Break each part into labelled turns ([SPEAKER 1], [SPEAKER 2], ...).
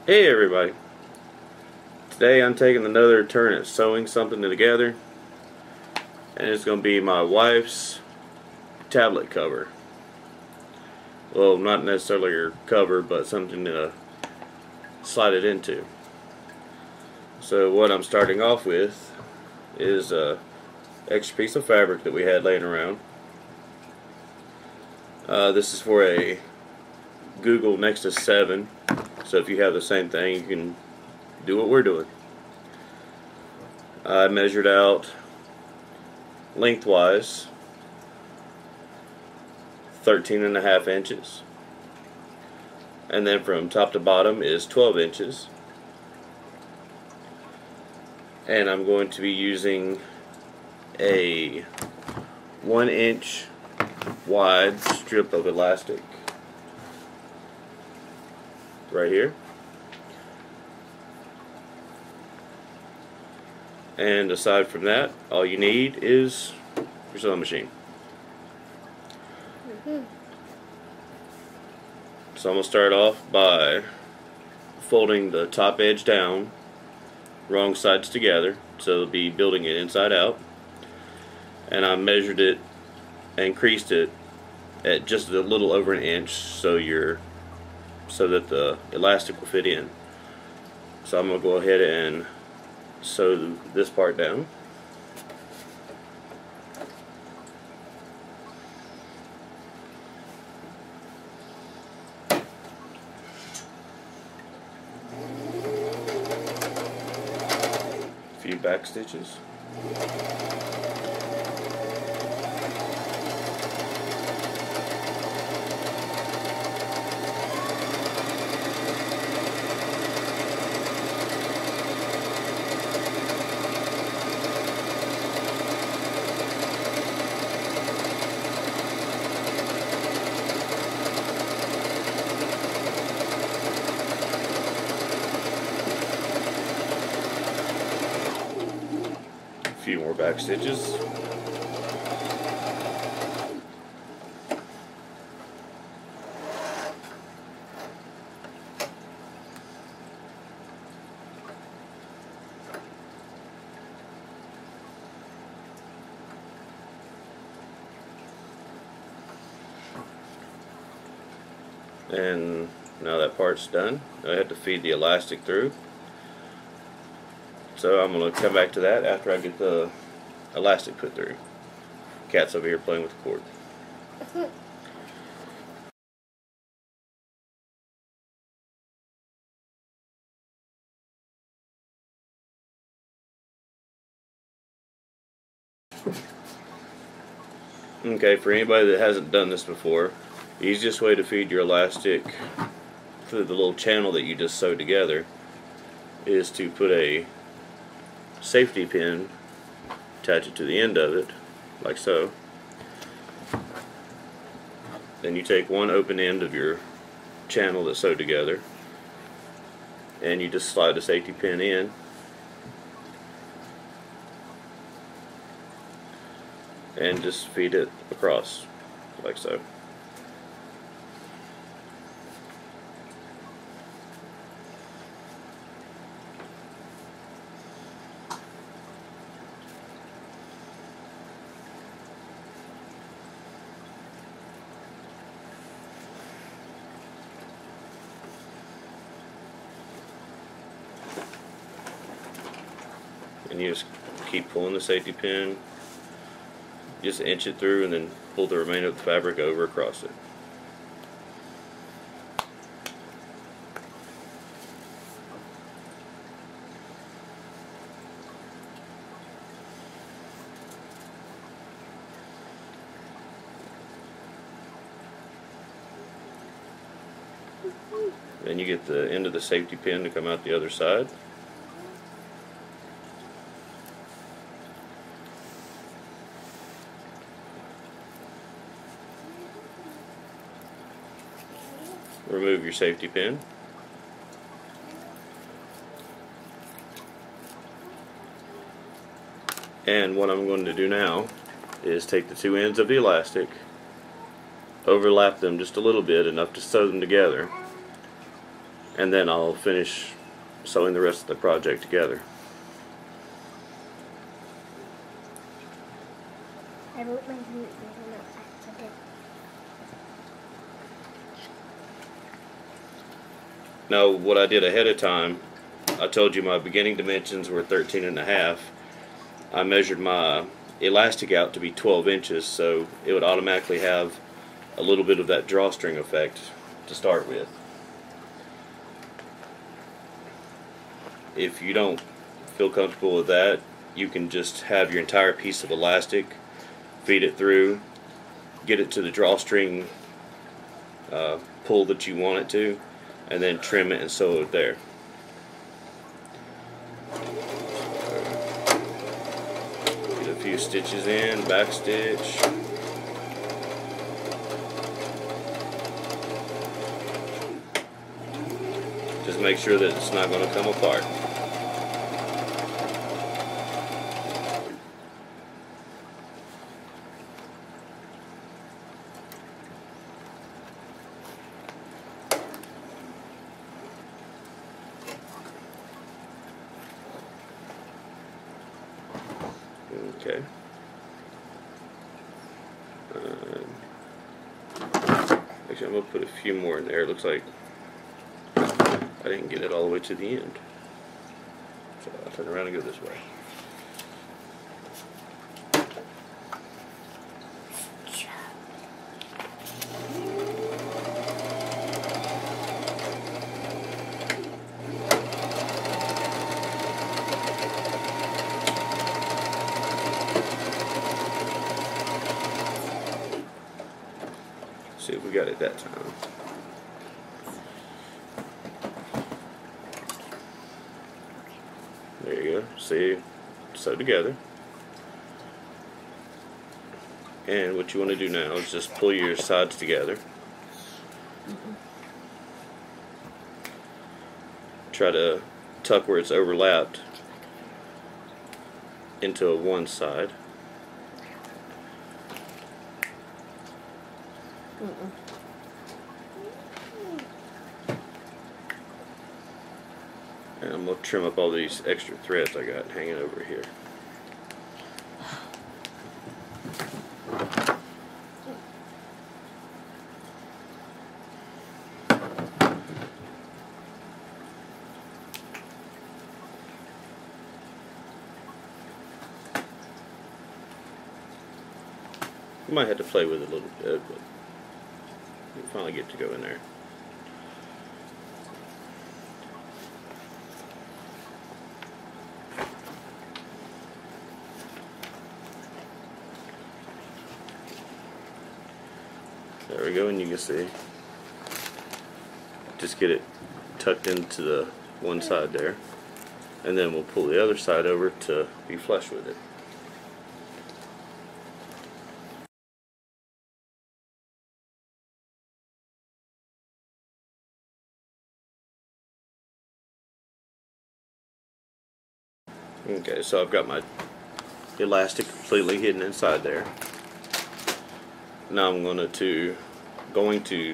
[SPEAKER 1] Hey everybody, today I'm taking another turn at sewing something together, and it's going to be my wife's tablet cover. Well, not necessarily her cover, but something to slide it into. So what I'm starting off with is a extra piece of fabric that we had laying around. This is for a Google Nexus 7, so if you have the same thing you can do what we're doing. I measured out lengthwise 13.5 inches, and then from top to bottom is 12 inches, and I'm going to be using a 1-inch wide strip of elastic right here, and aside from that, all you need is your sewing machine. So I'm going to start off by folding the top edge down, wrong sides together, so it'll be building it inside out. And I measured it and creased it at just a little over 1 inch, so that the elastic will fit in. So I'm going to go ahead and sew this part down. A few back stitches. A few more back stitches. And now that part's done, I have to feed the elastic through. So I'm going to come back to that after I get the elastic put through. Cat's over here playing with the cord. Okay, for anybody that hasn't done this before, the easiest way to feed your elastic through the little channel that you just sewed together is to put a safety pin, attach it to the end of it, like so. Then you take one open end of your channel that's sewed together, and you just slide the safety pin in, and just feed it across, like so. And you just keep pulling the safety pin, just inch it through, and then pull the remainder of the fabric over across it. Then you get the end of the safety pin to come out the other side. Remove your safety pin. And what I'm going to do now is take the two ends of the elastic, overlap them just a little bit, enough to sew them together, and then I'll finish sewing the rest of the project together.
[SPEAKER 2] I wrote my root on accident.
[SPEAKER 1] Now, what I did ahead of time, I told you my beginning dimensions were 13.5. I measured my elastic out to be 12 inches, so it would automatically have a little bit of that drawstring effect to start with. If you don't feel comfortable with that, you can just have your entire piece of elastic, feed it through, get it to the drawstring pull that you want it to, and then trim it and sew it there. Get a few stitches in, back stitch. Just make sure that it's not going to come apart. Okay. Actually, I'm going to put a few more in there. It looks like I didn't get it all the way to the end. So I'll turn around and go this way. See if we got it that time. There you go. See, sew together. And what you want to do now is just pull your sides together. Try to tuck where it's overlapped into one side. And I'm going to trim up all these extra threads I got hanging over here. You might have to play with it a little bit, but you finally get to go in there. There we go, and you can see, just get it tucked into the one side there, and then we'll pull the other side over to be flush with it. Okay, so I've got my elastic completely hidden inside there. Now I'm going to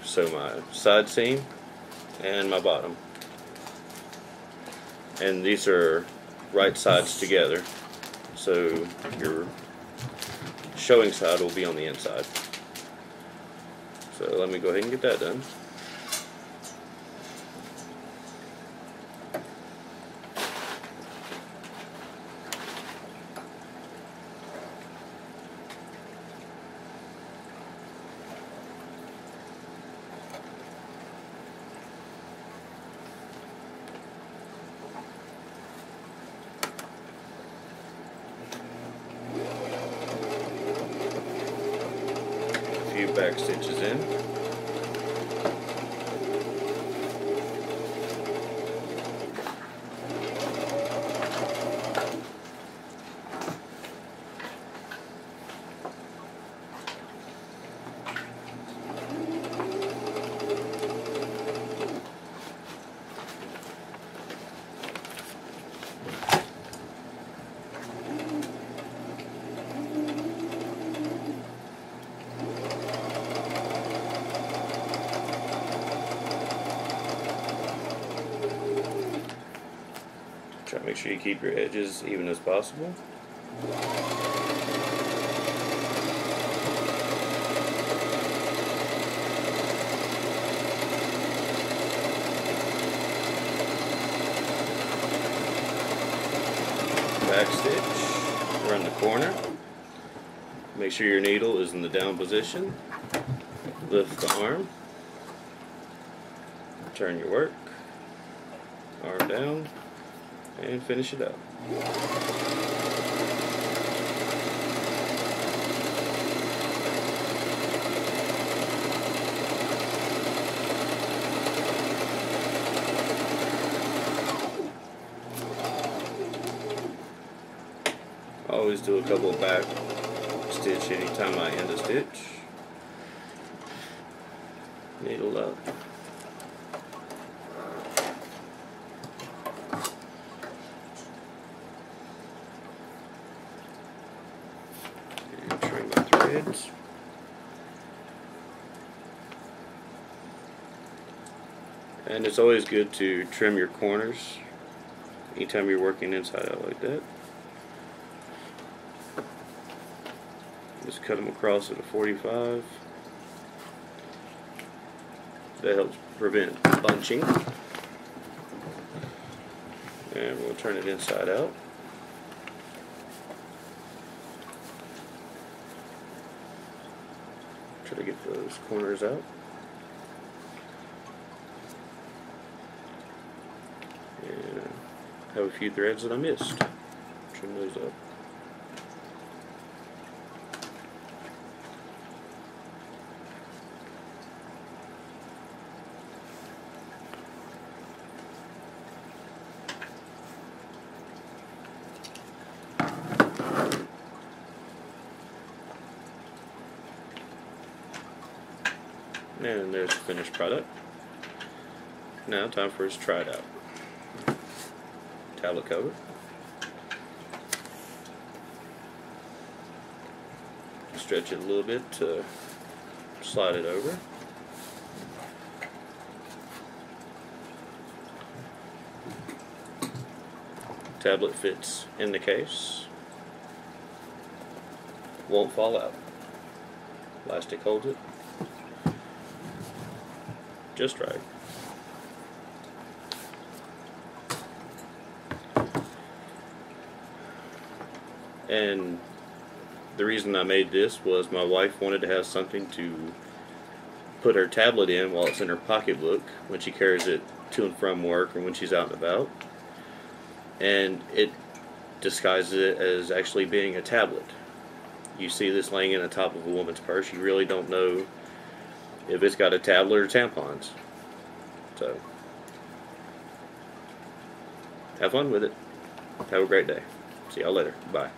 [SPEAKER 1] sew my side seam and my bottom. And these are right sides together, so your showing side will be on the inside. So let me go ahead and get that done. Few back stitches in. Make sure you keep your edges even as possible. Back stitch, run the corner. Make sure your needle is in the down position. Lift the arm. Turn your work. Arm down. And finish it up. Always do a couple of back stitch anytime I end a stitch. Needle up. And trim my threads. And it's always good to trim your corners anytime you're working inside out like that. Just cut them across at a 45. That helps prevent bunching. And we'll turn it inside out. Try to get those corners out. And have a few threads that I missed. Trim those up. And there's the finished product. Now time for us to try it out. Tablet cover. Stretch it a little bit to slide it over. Tablet fits in the case. Won't fall out. Plastic holds it just right. And the reason I made this was my wife wanted to have something to put her tablet in while it's in her pocketbook when she carries it to and from work or when she's out and about. And it disguises it as actually being a tablet. You see this laying in the top of a woman's purse, you really don't know if it's got a tablet or tampons. So, have fun with it. Have a great day. See y'all later. Bye.